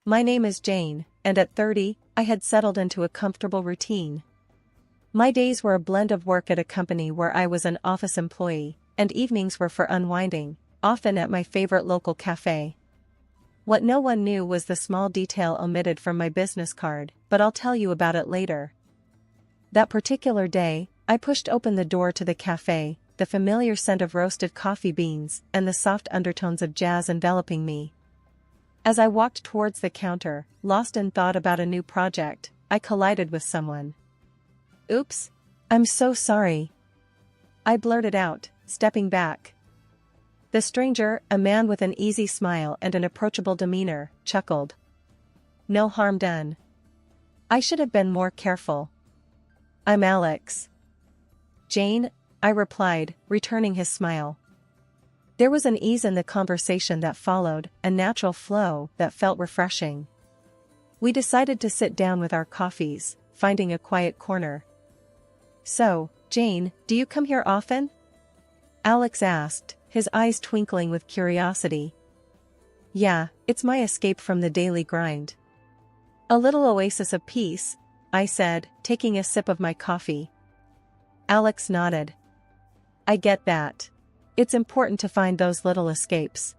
My name is Jane, and at 30, I had settled into a comfortable routine. My days were a blend of work at a company where I was an office employee, and evenings were for unwinding, often at my favorite local cafe. What no one knew was the small detail omitted from my business card, but I'll tell you about it later. That particular day, I pushed open the door to the cafe, the familiar scent of roasted coffee beans and the soft undertones of jazz enveloping me. As I walked towards the counter, lost in thought about a new project, I collided with someone. "Oops. I'm so sorry," I blurted out, stepping back. The stranger, a man with an easy smile and an approachable demeanor, chuckled. "No harm done. I should have been more careful. I'm Alex." "Jane," I replied, returning his smile. There was an ease in the conversation that followed, a natural flow that felt refreshing. We decided to sit down with our coffees, finding a quiet corner. "So, Jane, do you come here often?" Alex asked, his eyes twinkling with curiosity. "Yeah, it's my escape from the daily grind. A little oasis of peace," I said, taking a sip of my coffee. Alex nodded. "I get that. It's important to find those little escapes.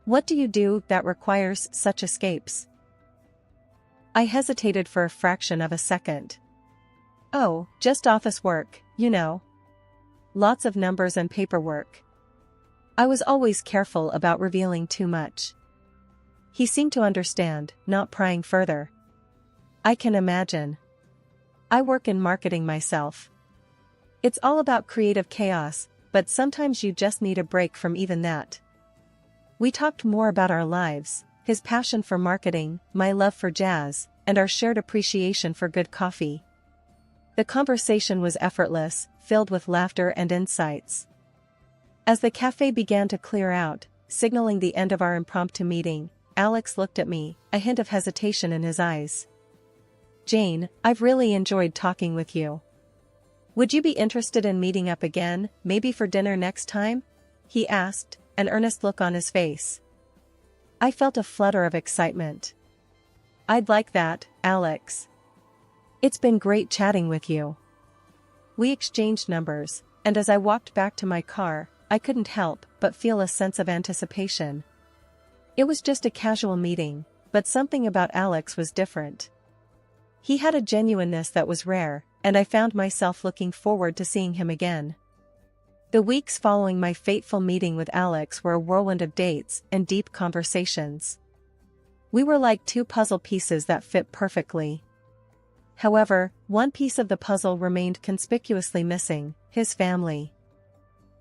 What do you do that requires such escapes?" I hesitated for a fraction of a second. "Oh, just office work, you know. Lots of numbers and paperwork." I was always careful about revealing too much. He seemed to understand, not prying further. "I can imagine. I work in marketing myself. It's all about creative chaos, but sometimes you just need a break from even that." We talked more about our lives, his passion for marketing, my love for jazz, and our shared appreciation for good coffee. The conversation was effortless, filled with laughter and insights. As the cafe began to clear out, signaling the end of our impromptu meeting, Alex looked at me, a hint of hesitation in his eyes. "Jane, I've really enjoyed talking with you. Would you be interested in meeting up again, maybe for dinner next time?" he asked, an earnest look on his face. I felt a flutter of excitement. "I'd like that, Alex. It's been great chatting with you." We exchanged numbers, and as I walked back to my car, I couldn't help but feel a sense of anticipation. It was just a casual meeting, but something about Alex was different. He had a genuineness that was rare, and I found myself looking forward to seeing him again. The weeks following my fateful meeting with Alex were a whirlwind of dates and deep conversations. We were like two puzzle pieces that fit perfectly. However, one piece of the puzzle remained conspicuously missing: his family.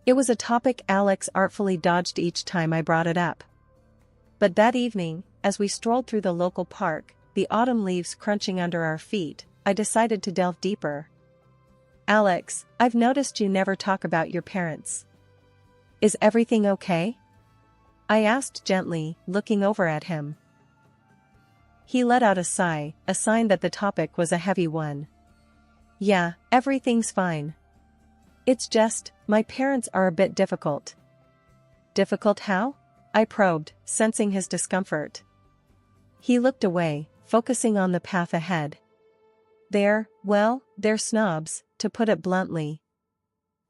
It was a topic Alex artfully dodged each time I brought it up. But that evening, as we strolled through the local park, the autumn leaves crunching under our feet, I decided to delve deeper. "Alex, I've noticed you never talk about your parents. Is everything okay?" I asked gently, looking over at him. He let out a sigh, a sign that the topic was a heavy one. "Yeah, everything's fine. It's just, my parents are a bit difficult." "Difficult how?" I probed, sensing his discomfort. He looked away, focusing on the path ahead. They're snobs, to put it bluntly.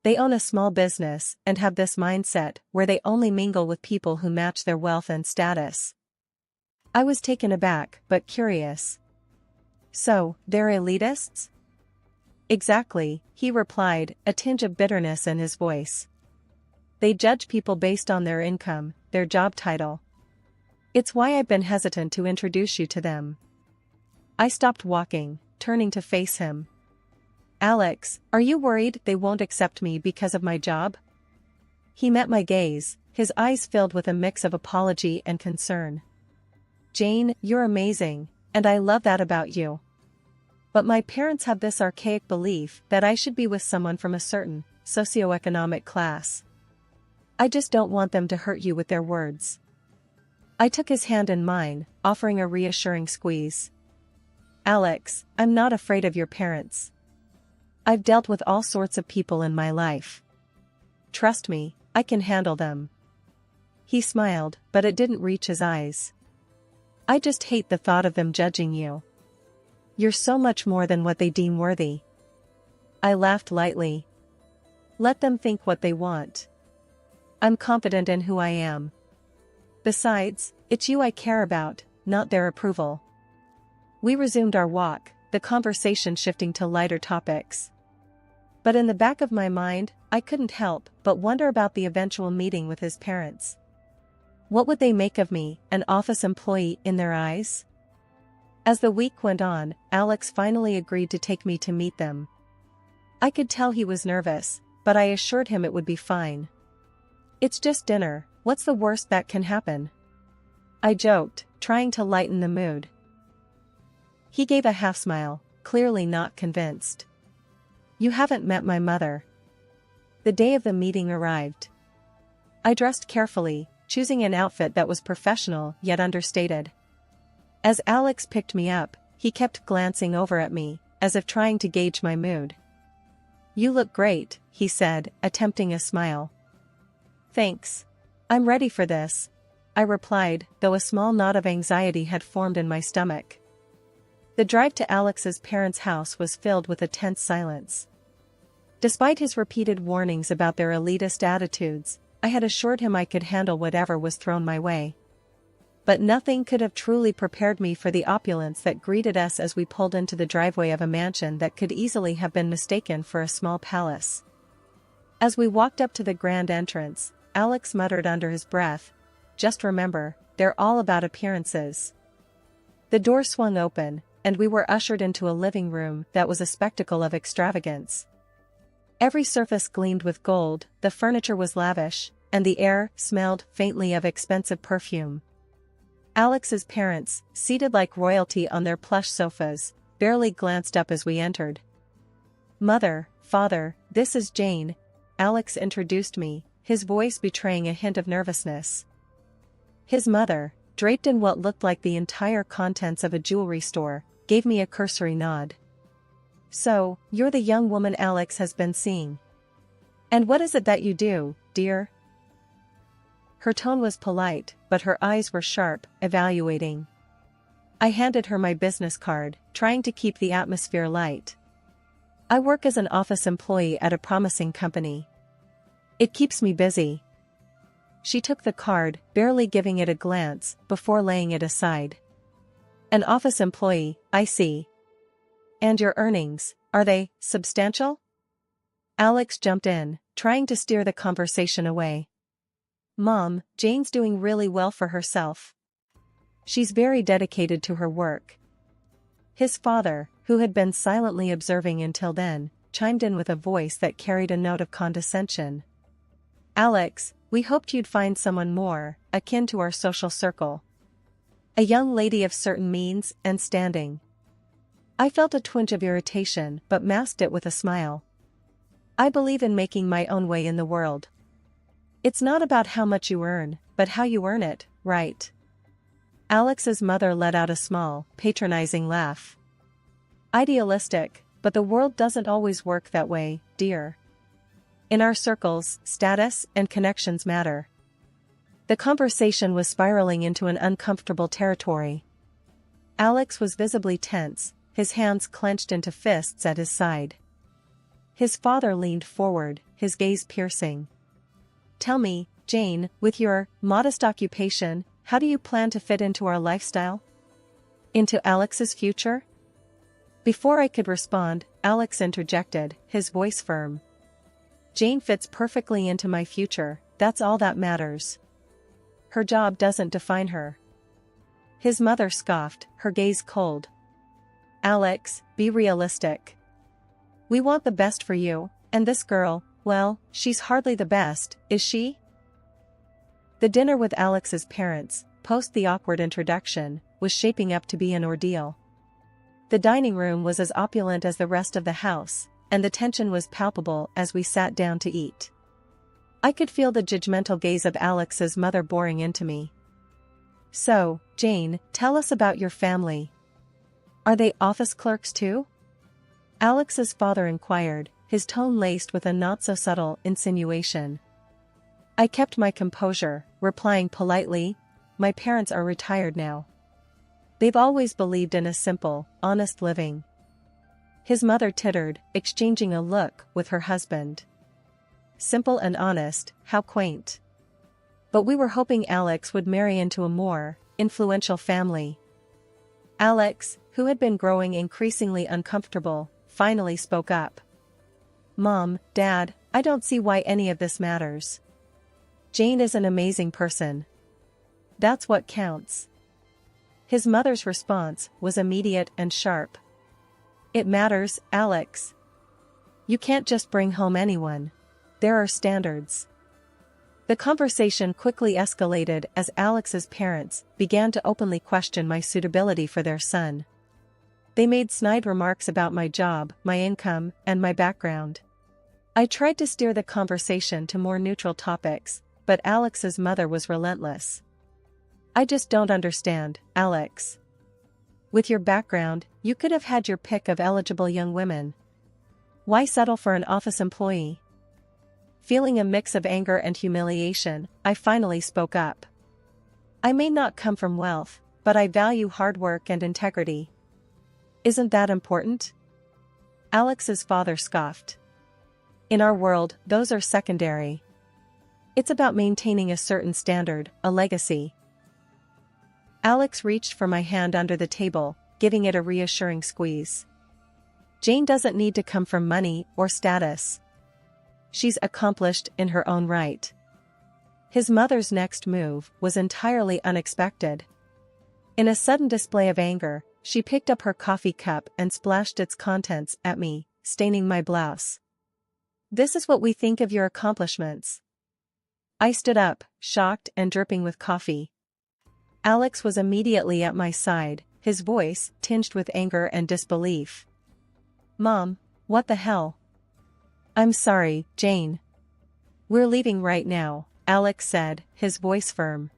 They own a small business and have this mindset where they only mingle with people who match their wealth and status." I was taken aback, but curious. "So, they're elitists?" "Exactly," he replied, a tinge of bitterness in his voice. "They judge people based on their income, their job title. It's why I've been hesitant to introduce you to them." I stopped walking, turning to face him. "Alex, are you worried they won't accept me because of my job?" He met my gaze, his eyes filled with a mix of apology and concern. "Jane, you're amazing, and I love that about you. But my parents have this archaic belief that I should be with someone from a certain socioeconomic class. I just don't want them to hurt you with their words." I took his hand in mine, offering a reassuring squeeze. "Alex, I'm not afraid of your parents. I've dealt with all sorts of people in my life. Trust me, I can handle them." He smiled, but it didn't reach his eyes. I just hate the thought of them judging you. You're so much more than what they deem worthy. I laughed lightly. Let them think what they want. I'm confident in who I am. Besides, it's you I care about, not their approval. We resumed our walk, the conversation shifting to lighter topics. But in the back of my mind, I couldn't help but wonder about the eventual meeting with his parents. What would they make of me, an office employee, in their eyes? As the week went on, Alex finally agreed to take me to meet them. I could tell he was nervous, but I assured him it would be fine. It's just dinner, what's the worst that can happen? I joked, trying to lighten the mood. He gave a half smile, clearly not convinced. You haven't met my mother. The day of the meeting arrived. I dressed carefully, choosing an outfit that was professional yet understated. As Alex picked me up, he kept glancing over at me, as if trying to gauge my mood. You look great, he said, attempting a smile. Thanks. I'm ready for this, I replied, though a small knot of anxiety had formed in my stomach. The drive to Alex's parents' house was filled with a tense silence. Despite his repeated warnings about their elitist attitudes, I had assured him I could handle whatever was thrown my way. But nothing could have truly prepared me for the opulence that greeted us as we pulled into the driveway of a mansion that could easily have been mistaken for a small palace. As we walked up to the grand entrance, Alex muttered under his breath, "Just remember, they're all about appearances." The door swung open, and we were ushered into a living room that was a spectacle of extravagance. Every surface gleamed with gold, the furniture was lavish, and the air smelled faintly of expensive perfume. Alex's parents, seated like royalty on their plush sofas, barely glanced up as we entered. "Mother, father, this is Jane," Alex introduced me, his voice betraying a hint of nervousness. His mother, draped in what looked like the entire contents of a jewelry store, gave me a cursory nod. "So, you're the young woman Alex has been seeing. And what is it that you do, dear?" Her tone was polite, but her eyes were sharp, evaluating. I handed her my business card, trying to keep the atmosphere light. "I work as an office employee at a promising company. It keeps me busy." She took the card, barely giving it a glance, before laying it aside. "An office employee, I see. And your earnings, are they substantial?" Alex jumped in, trying to steer the conversation away. "Mom, Jane's doing really well for herself. She's very dedicated to her work." His father, who had been silently observing until then, chimed in with a voice that carried a note of condescension. "Alex, we hoped you'd find someone more akin to our social circle. A young lady of certain means and standing." I felt a twinge of irritation but masked it with a smile. I believe in making my own way in the world. It's not about how much you earn, but how you earn it, right? Alex's mother let out a small, patronizing laugh. "Idealistic, but the world doesn't always work that way, dear. In our circles, status and connections matter." The conversation was spiraling into an uncomfortable territory. Alex was visibly tense, his hands clenched into fists at his side. His father leaned forward, his gaze piercing. "Tell me, Jane, with your modest occupation, how do you plan to fit into our lifestyle? Into Alex's future?" Before I could respond, Alex interjected, his voice firm. "Jane fits perfectly into my future, that's all that matters. Her job doesn't define her." His mother scoffed, her gaze cold. "Alex, be realistic. We want the best for you, and this girl, well, she's hardly the best, is she?" The dinner with Alex's parents, post the awkward introduction, was shaping up to be an ordeal. The dining room was as opulent as the rest of the house, and the tension was palpable as we sat down to eat. I could feel the judgmental gaze of Alex's mother boring into me. "So, Jane, tell us about your family. Are they office clerks too?" Alex's father inquired, his tone laced with a not-so-subtle insinuation. I kept my composure, replying politely, "My parents are retired now. They've always believed in a simple, honest living. His mother tittered, exchanging a look with her husband. Simple and honest, how quaint. But we were hoping Alex would marry into a more influential family. Alex, who had been growing increasingly uncomfortable, finally spoke up. Mom, Dad, I don't see why any of this matters. Jane is an amazing person. That's what counts. His mother's response was immediate and sharp. It matters, Alex. You can't just bring home anyone. There are standards. The conversation quickly escalated as Alex's parents began to openly question my suitability for their son. They made snide remarks about my job, my income, and my background. I tried to steer the conversation to more neutral topics, but Alex's mother was relentless. I just don't understand, Alex. With your background, you could have had your pick of eligible young women. Why settle for an office employee? Feeling a mix of anger and humiliation, I finally spoke up. I may not come from wealth, but I value hard work and integrity. Isn't that important? Alex's father scoffed. In our world, those are secondary. It's about maintaining a certain standard, a legacy. Alex reached for my hand under the table, giving it a reassuring squeeze. Jane doesn't need to come from money or status. She's accomplished in her own right. His mother's next move was entirely unexpected. In a sudden display of anger, she picked up her coffee cup and splashed its contents at me, staining my blouse. This is what we think of your accomplishments. I stood up, shocked and dripping with coffee. Alex was immediately at my side, his voice tinged with anger and disbelief. Mom, what the hell? I'm sorry, Jane. We're leaving right now, Alex said, his voice firm.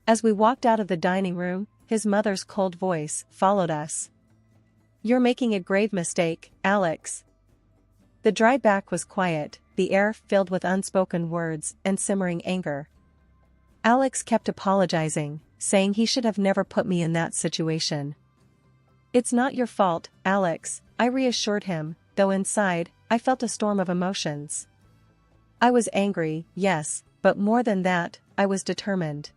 As we walked out of the dining room, his mother's cold voice followed us. You're making a grave mistake, Alex. The dry back was quiet, the air filled with unspoken words and simmering anger. Alex kept apologizing, saying he should have never put me in that situation. It's not your fault, Alex, I reassured him, though inside, I felt a storm of emotions. I was angry, yes, but more than that, I was determined.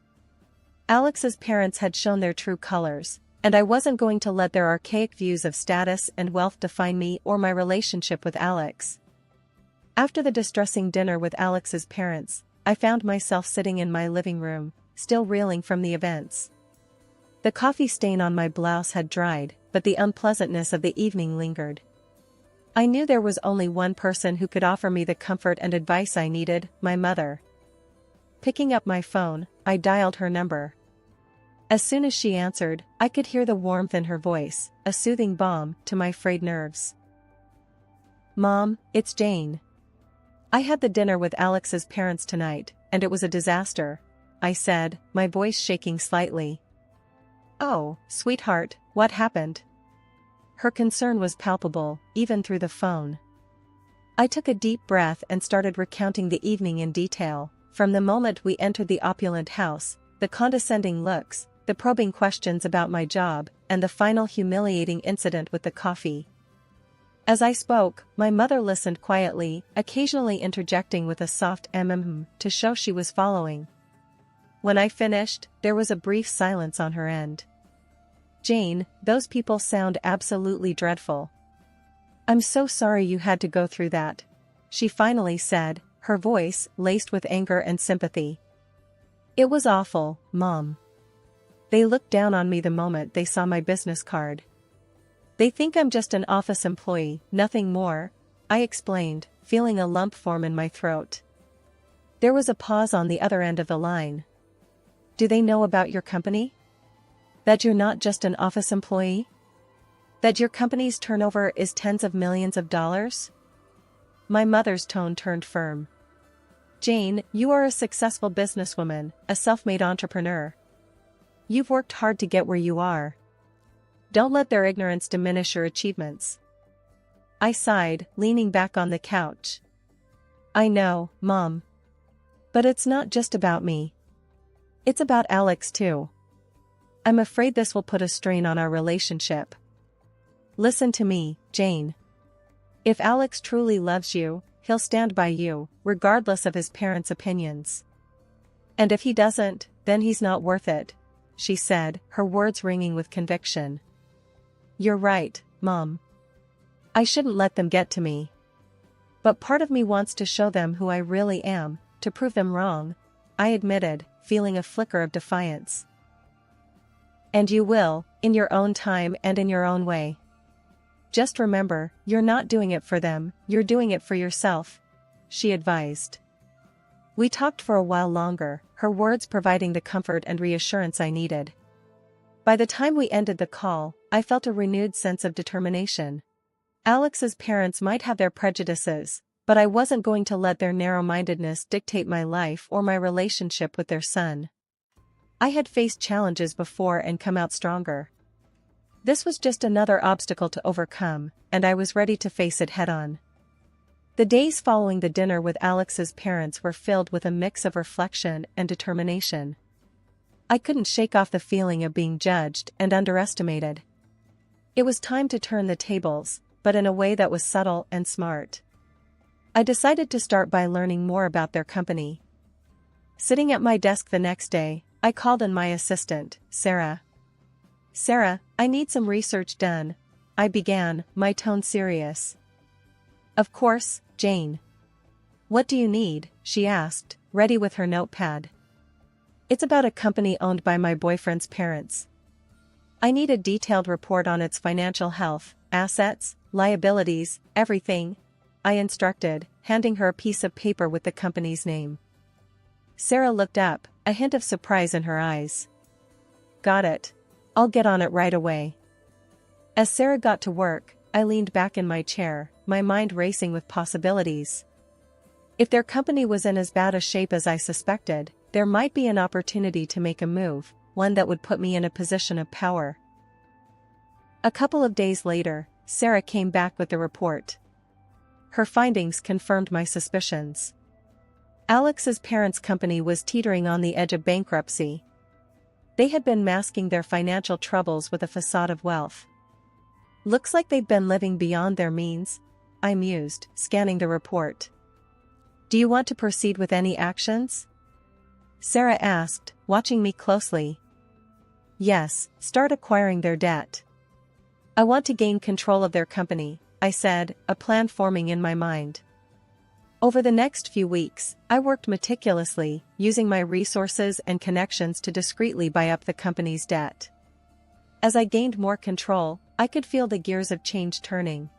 Alex's parents had shown their true colors, and I wasn't going to let their archaic views of status and wealth define me or my relationship with Alex. After the distressing dinner with Alex's parents, I found myself sitting in my living room, still reeling from the events. The coffee stain on my blouse had dried, but the unpleasantness of the evening lingered. I knew there was only one person who could offer me the comfort and advice I needed, my mother. Picking up my phone, I dialed her number. As soon as she answered, I could hear the warmth in her voice, a soothing balm to my frayed nerves. Mom, it's Jane. I had the dinner with Alex's parents tonight, and it was a disaster, I said, my voice shaking slightly. Oh, sweetheart, what happened? Her concern was palpable, even through the phone. I took a deep breath and started recounting the evening in detail, from the moment we entered the opulent house, the condescending looks, the probing questions about my job, and the final humiliating incident with the coffee. As I spoke, my mother listened quietly, occasionally interjecting with a soft to show she was following. When I finished, there was a brief silence on her end. Jane, those people sound absolutely dreadful. I'm so sorry you had to go through that, she finally said, her voice laced with anger and sympathy. It was awful, Mom. They looked down on me the moment they saw my business card. They think I'm just an office employee, nothing more, I explained, feeling a lump form in my throat. There was a pause on the other end of the line. Do they know about your company? That you're not just an office employee? That your company's turnover is tens of millions of dollars? My mother's tone turned firm. Jane, you are a successful businesswoman, a self-made entrepreneur. You've worked hard to get where you are. Don't let their ignorance diminish your achievements. I sighed, leaning back on the couch. I know, Mom. But it's not just about me. It's about Alex too. I'm afraid this will put a strain on our relationship. Listen to me, Jane. If Alex truly loves you, he'll stand by you, regardless of his parents' opinions. And if he doesn't, then he's not worth it, she said, her words ringing with conviction. You're right, Mom. I shouldn't let them get to me. But part of me wants to show them who I really am, to prove them wrong, I admitted, feeling a flicker of defiance. And you will, in your own time and in your own way. Just remember, you're not doing it for them, you're doing it for yourself, she advised. We talked for a while longer, her words providing the comfort and reassurance I needed. By the time we ended the call, I felt a renewed sense of determination. Alex's parents might have their prejudices, but I wasn't going to let their narrow-mindedness dictate my life or my relationship with their son. I had faced challenges before and come out stronger. This was just another obstacle to overcome, and I was ready to face it head-on. The days following the dinner with Alex's parents were filled with a mix of reflection and determination. I couldn't shake off the feeling of being judged and underestimated. It was time to turn the tables, but in a way that was subtle and smart. I decided to start by learning more about their company. Sitting at my desk the next day, I called in my assistant, Sarah. Sarah, I need some research done, I began, my tone serious. Of course, Jane. What do you need? She asked, ready with her notepad. It's about a company owned by my boyfriend's parents. I need a detailed report on its financial health, assets, liabilities, everything, I instructed, handing her a piece of paper with the company's name. Sarah looked up, a hint of surprise in her eyes. Got it. I'll get on it right away. As Sarah got to work, I leaned back in my chair, my mind racing with possibilities. If their company was in as bad a shape as I suspected, there might be an opportunity to make a move, one that would put me in a position of power. A couple of days later, Sarah came back with the report. Her findings confirmed my suspicions. Alex's parents' company was teetering on the edge of bankruptcy. They had been masking their financial troubles with a facade of wealth. Looks like they've been living beyond their means, I mused, scanning the report. Do you want to proceed with any actions? Sarah asked, watching me closely. Yes, start acquiring their debt. I want to gain control of their company, I said, a plan forming in my mind. Over the next few weeks, I worked meticulously, using my resources and connections to discreetly buy up the company's debt. As I gained more control, I could feel the gears of change turning.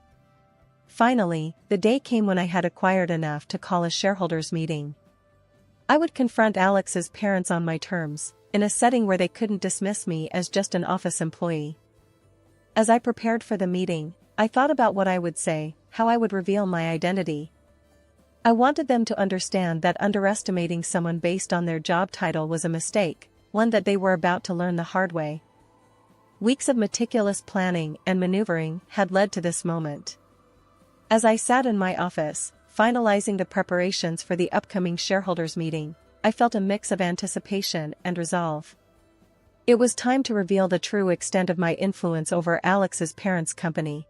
Finally, the day came when I had acquired enough to call a shareholders' meeting. I would confront Alex's parents on my terms, in a setting where they couldn't dismiss me as just an office employee. As I prepared for the meeting, I thought about what I would say, how I would reveal my identity. I wanted them to understand that underestimating someone based on their job title was a mistake, one that they were about to learn the hard way. Weeks of meticulous planning and maneuvering had led to this moment. As I sat in my office, finalizing the preparations for the upcoming shareholders' meeting, I felt a mix of anticipation and resolve. It was time to reveal the true extent of my influence over Alex's parents' company.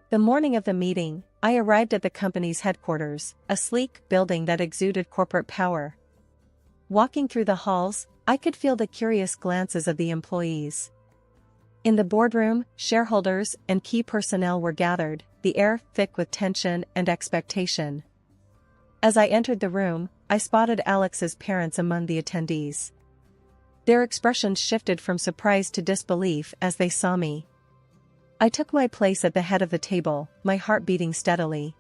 The morning of the meeting, I arrived at the company's headquarters, a sleek building that exuded corporate power. Walking through the halls, I could feel the curious glances of the employees. In the boardroom, shareholders and key personnel were gathered, the air thick with tension and expectation. As I entered the room, I spotted Alex's parents among the attendees. Their expressions shifted from surprise to disbelief as they saw me. I took my place at the head of the table, my heart beating steadily.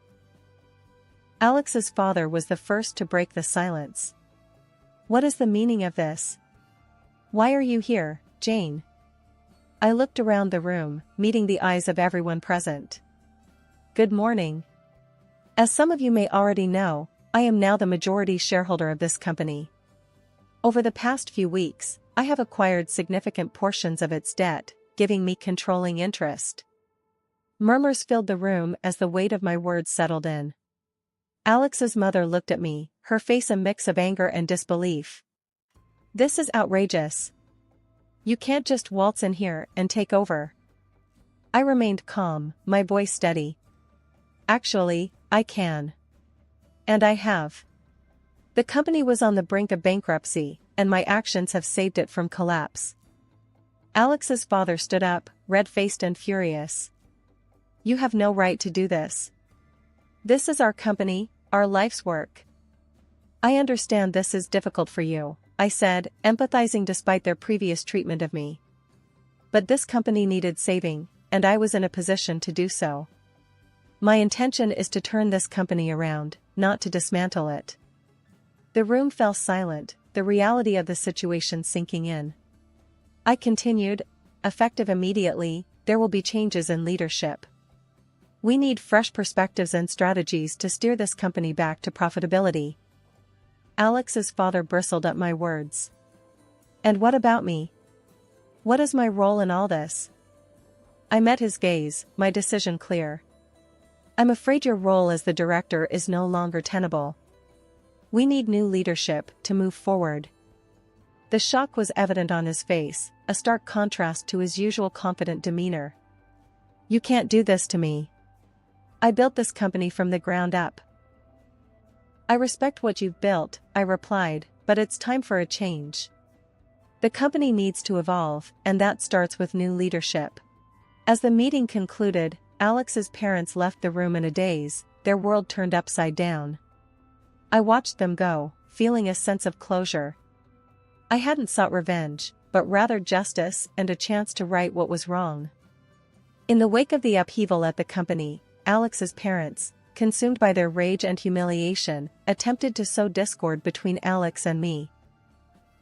Alex's father was the first to break the silence. What is the meaning of this? Why are you here, Jane? I looked around the room, meeting the eyes of everyone present. Good morning. As some of you may already know, I am now the majority shareholder of this company. Over the past few weeks, I have acquired significant portions of its debt, giving me controlling interest. Murmurs filled the room as the weight of my words settled in. Alex's mother looked at me, her face a mix of anger and disbelief. This is outrageous. You can't just waltz in here and take over. I remained calm, my voice steady. Actually, I can. And I have. The company was on the brink of bankruptcy, and my actions have saved it from collapse. Alex's father stood up, red-faced and furious. You have no right to do this. This is our company, our life's work. I understand this is difficult for you, I said, empathizing despite their previous treatment of me. But this company needed saving, and I was in a position to do so. My intention is to turn this company around, not to dismantle it. The room fell silent, the reality of the situation sinking in. I continued, effective immediately, there will be changes in leadership. We need fresh perspectives and strategies to steer this company back to profitability. Alex's father bristled at my words. And what about me? What is my role in all this? I met his gaze, my decision clear. I'm afraid your role as the director is no longer tenable. We need new leadership to move forward. The shock was evident on his face, a stark contrast to his usual confident demeanor. You can't do this to me. I built this company from the ground up. I respect what you've built, I replied, but it's time for a change. The company needs to evolve, and that starts with new leadership. As the meeting concluded, Alex's parents left the room in a daze, their world turned upside down. I watched them go, feeling a sense of closure. I hadn't sought revenge, but rather justice and a chance to right what was wrong. In the wake of the upheaval at the company, Alex's parents, consumed by their rage and humiliation, attempted to sow discord between Alex and me.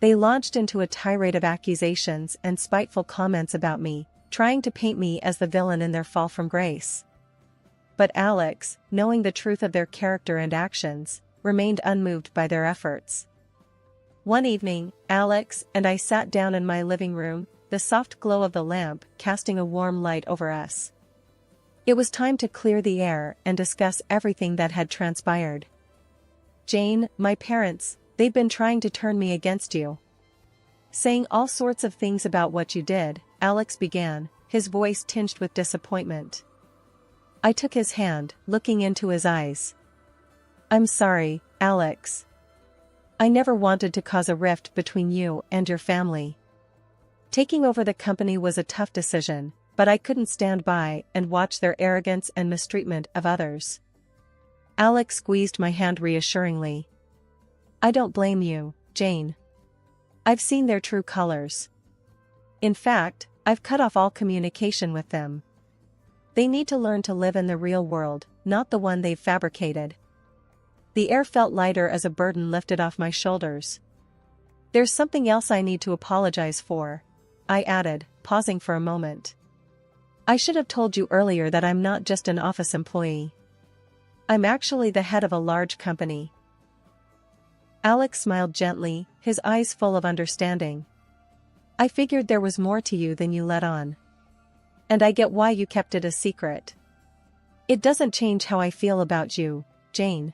They launched into a tirade of accusations and spiteful comments about me, trying to paint me as the villain in their fall from grace. But Alex, knowing the truth of their character and actions, remained unmoved by their efforts. One evening, Alex and I sat down in my living room, the soft glow of the lamp casting a warm light over us. It was time to clear the air and discuss everything that had transpired. Jane, my parents, they've been trying to turn me against you. Saying all sorts of things about what you did, Alex began, his voice tinged with disappointment. I took his hand, looking into his eyes. I'm sorry, Alex. I never wanted to cause a rift between you and your family. Taking over the company was a tough decision, but I couldn't stand by and watch their arrogance and mistreatment of others. Alex squeezed my hand reassuringly. I don't blame you, Jane. I've seen their true colors. In fact, I've cut off all communication with them. They need to learn to live in the real world, not the one they've fabricated. The air felt lighter as a burden lifted off my shoulders. There's something else I need to apologize for, I added, pausing for a moment. I should have told you earlier that I'm not just an office employee. I'm actually the head of a large company. Alex smiled gently, his eyes full of understanding. I figured there was more to you than you let on. And I get why you kept it a secret. It doesn't change how I feel about you, Jane.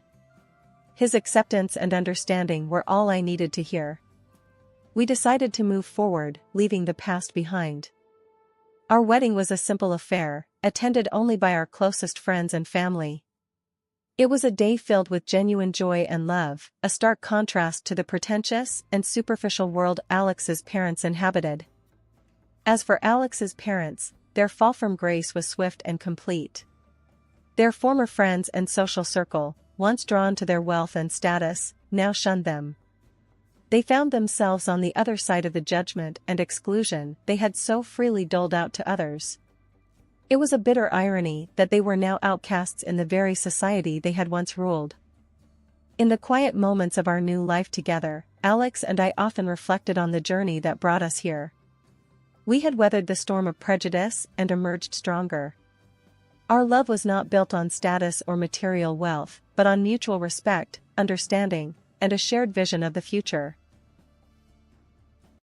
His acceptance and understanding were all I needed to hear. We decided to move forward, leaving the past behind. Our wedding was a simple affair, attended only by our closest friends and family. It was a day filled with genuine joy and love, a stark contrast to the pretentious and superficial world Alex's parents inhabited. As for Alex's parents, their fall from grace was swift and complete. Their former friends and social circle, once drawn to their wealth and status, now shunned them. They found themselves on the other side of the judgment and exclusion they had so freely doled out to others. It was a bitter irony that they were now outcasts in the very society they had once ruled. In the quiet moments of our new life together, Alex and I often reflected on the journey that brought us here. We had weathered the storm of prejudice and emerged stronger. Our love was not built on status or material wealth, but on mutual respect, understanding, and a shared vision of the future.